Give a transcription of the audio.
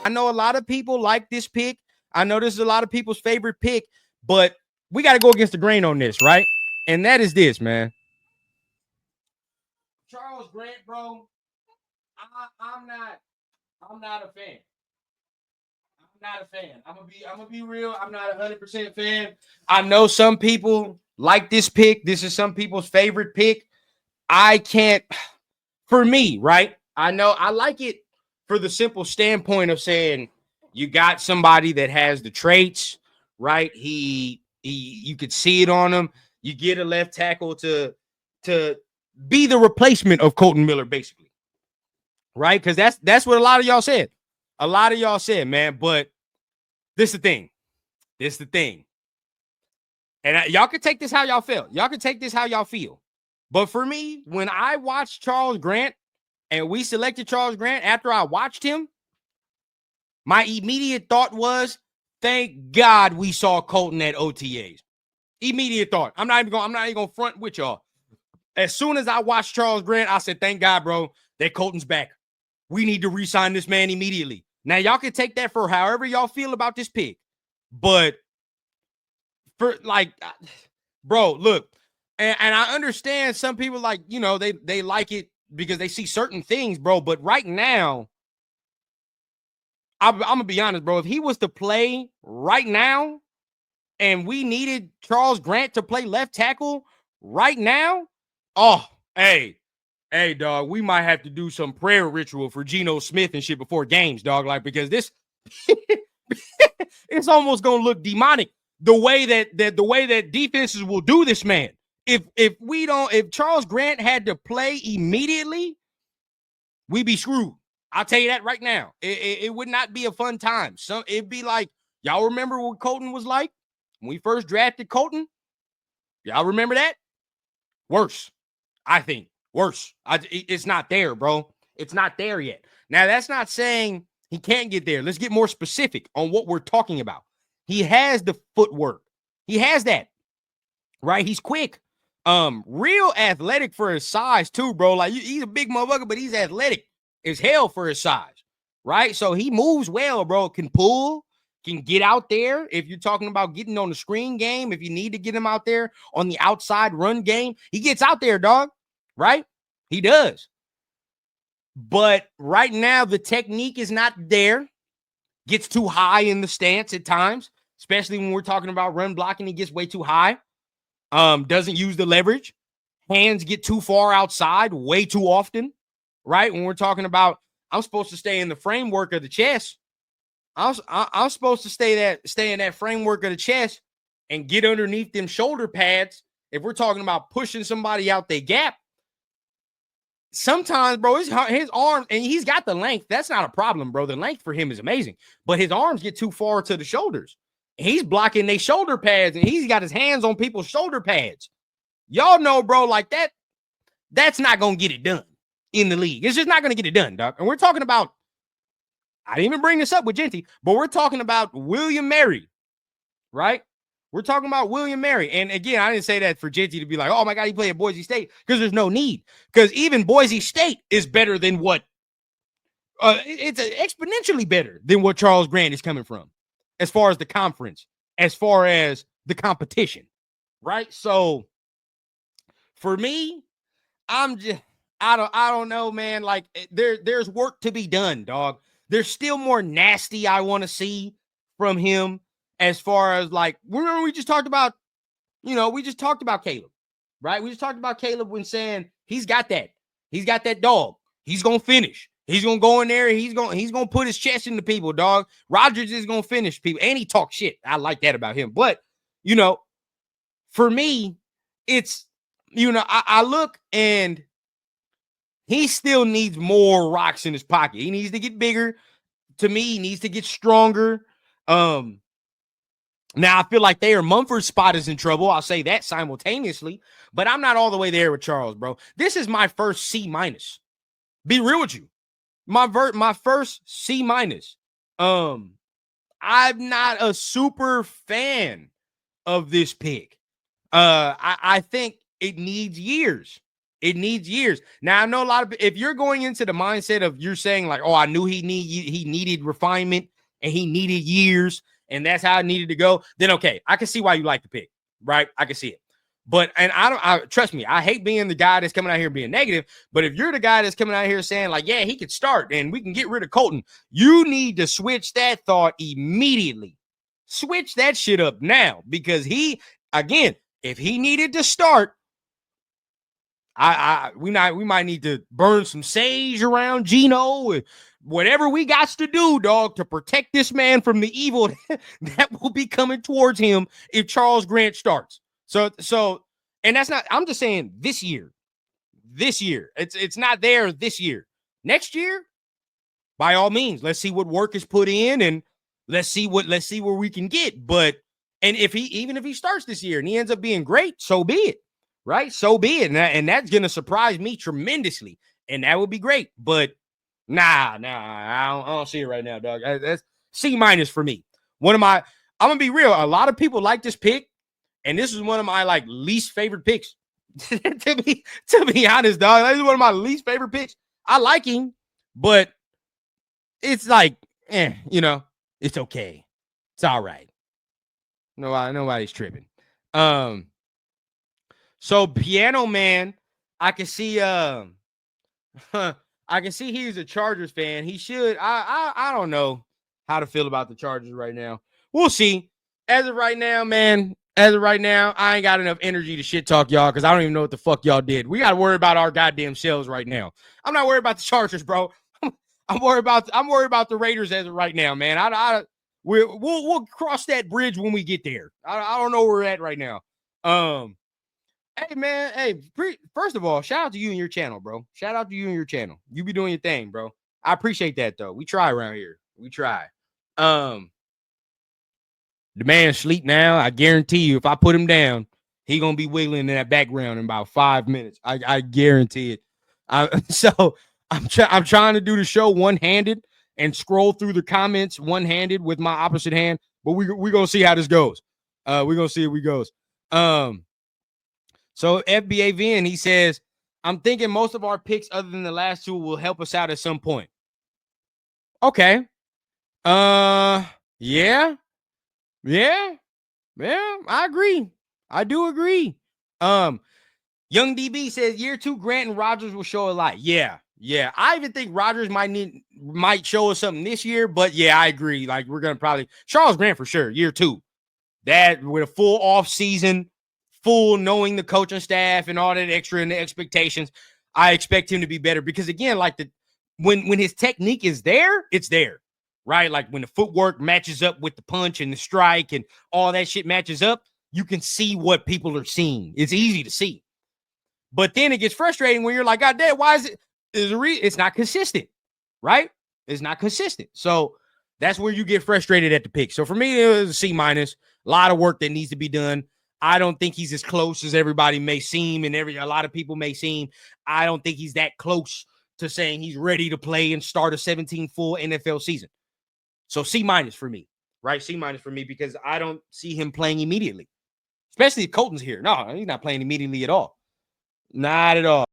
I know a lot of people like this pick. I know this is a lot of people's favorite pick, but we got to go against the grain on this, right? And that is this, man. Charles Grant, bro. I'm not a fan. I'm not a fan. I'm gonna be real. I'm not 100% fan. I know some people like this pick. This is some people's favorite pick. I can't. For me, right? I know I like it for the simple standpoint of saying you got somebody that has the traits, right? He you could see it on him. You get a left tackle to be the replacement of Colton Miller, basically, right? Because that's what a lot of y'all said. A lot of y'all said, man. But this is the thing. This is the thing. And y'all can take this how y'all feel. Y'all can take this how y'all feel. But for me, when I watched Charles Grant and we selected Charles Grant after I watched him, my immediate thought was, thank God we saw Colton at OTAs. Immediate thought. I'm not even gonna front with y'all. As soon as I watched Charles Grant, I said, thank God, bro, that Colton's back. We need to re-sign this man immediately. Now, y'all can take that for however y'all feel about this pick. But for like, bro, look, and I understand some people like, you know, they like it because they see certain things, bro. But right now, I'm gonna be honest, bro. If he was to play right now and we needed Charles Grant to play left tackle right now, oh, hey, dog, we might have to do some prayer ritual for Geno Smith and shit before games, dog. Like, because this it's almost gonna look demonic the way that defenses will do this man. If Charles Grant had to play immediately, we'd be screwed. I'll tell you that right now. It would not be a fun time. So it'd be like, y'all remember what Colton was like when we first drafted Colton? Y'all remember that? Worse, I think. Worse. It's not there, bro. It's not there yet. Now, that's not saying he can't get there. Let's get more specific on what we're talking about. He has the footwork. He has that, right? He's quick. Real athletic for his size, too, bro. Like, he's a big motherfucker, but he's athletic as hell for his size, right? So he moves well, bro. Can pull, can get out there. If you're talking about getting on the screen game, if you need to get him out there on the outside run game, he gets out there, dog, right? He does. But right now, the technique is not there. Gets too high in the stance at times, especially when we're talking about run blocking. He gets way too high. Doesn't use the leverage. Hands get too far outside way too often, right? When we're talking about, I'm supposed to stay in the framework of the chest. I'm supposed to stay in that framework of the chest and get underneath them shoulder pads. If we're talking about pushing somebody out their gap, sometimes, bro, his arms, and he's got the length. That's not a problem, bro. The length for him is amazing, but his arms get too far to the shoulders. He's blocking their shoulder pads, and he's got his hands on people's shoulder pads. Y'all know, bro, like that's not going to get it done in the league. It's just not going to get it done, dog. And we're talking about, I didn't even bring this up with Genty, but we're talking about William Mary, right? We're talking about William Mary. And again, I didn't say that for Genty to be like, oh my God, he played at Boise State, because there's no need. Because even Boise State is better than what, it's exponentially better than what Charles Grant is coming from as far as the conference, as far as the competition, right? So for me, I don't know, man. Like there's work to be done, dog. There's still more nasty I want to see from him, as far as, like, remember we just talked about, we just talked about Caleb, right? We just talked about Caleb when saying he's got that dog. He's gonna finish. He's gonna go in there. He's gonna put his chest into people, dog. Rodgers is gonna finish people, and he talks shit. I like that about him. But for me, it's I look, and he still needs more rocks in his pocket. He needs to get bigger. To me, he needs to get stronger. Now I feel like Thayer Mumford's spot is in trouble. I'll say that simultaneously, but I'm not all the way there with Charles, bro. This is my first C-. Be real with you. My first C-. I'm not a super fan of this pick. I think it needs years. It needs years. Now I know a lot of, if you're going into the mindset of you're saying like, oh, I knew he needed refinement and he needed years and that's how it needed to go, then okay, I can see why you like the pick, right? I can see it. But and I trust me, I hate being the guy that's coming out here being negative. But if you're the guy that's coming out here saying like, yeah, he could start and we can get rid of Colton, you need to switch that thought immediately. Switch that shit up now because again, if he needed to start, we might need to burn some sage around Geno, whatever we got to do, dog, to protect this man from the evil that will be coming towards him if Charles Grant starts. So, and that's not. I'm just saying this year. It's not there this year. Next year, by all means, let's see what work is put in and let's see where we can get. But and even if he starts this year and he ends up being great, so be it. Right? So be it. And that's going to surprise me tremendously. And that would be great. But nah, I don't see it right now, dog. That's C- for me. I'm going to be real. A lot of people like this pick. And this is one of my like least favorite picks. to be honest, dog. This is one of my least favorite picks. I like him, but it's like, it's okay. It's all right. Nobody's tripping. So Piano Man, I can see he's a Chargers fan. He should. I don't know how to feel about the Chargers right now. We'll see. As of right now, man, I ain't got enough energy to shit talk y'all because I don't even know what the fuck y'all did. We got to worry about our goddamn selves right now. I'm not worried about the Chargers, bro. I'm worried about the Raiders as of right now, man. We'll cross that bridge when we get there. I don't know where we're at right now. Hey, man. Hey, first of all, shout out to you and your channel, bro. Shout out to you and your channel. You be doing your thing, bro. I appreciate that, though. We try around here. We try. The man's asleep now. I guarantee you, if I put him down, he going to be wiggling in that background in about 5 minutes. I guarantee it. So I'm trying to do the show one-handed and scroll through the comments one-handed with my opposite hand. But we're going to see how this goes. We're going to see how it goes. So FBA Vin, he says, I'm thinking most of our picks other than the last two will help us out at some point. Okay. Yeah, I agree. I do agree. Young DB says year 2, Grant and Rodgers will show a lot. Yeah. I even think Rodgers might show us something this year, but yeah, I agree. Like we're gonna probably Charles Grant for sure, year 2. That with a full off season. Full knowing the coaching staff and all that extra and the expectations, I expect him to be better because again, like when his technique is there, it's there, right? Like when the footwork matches up with the punch and the strike and all that shit matches up, you can see what people are seeing. It's easy to see, but then it gets frustrating when you're like, God damn, why is it? It's not consistent, right? It's not consistent. So that's where you get frustrated at the pick. So for me, it was a C-. A lot of work that needs to be done. I don't think he's as close as everybody may seem and a lot of people may seem. I don't think he's that close to saying he's ready to play and start a 17 full NFL season. So C- for me, right? C- for me because I don't see him playing immediately, especially if Colton's here. No, he's not playing immediately at all. Not at all.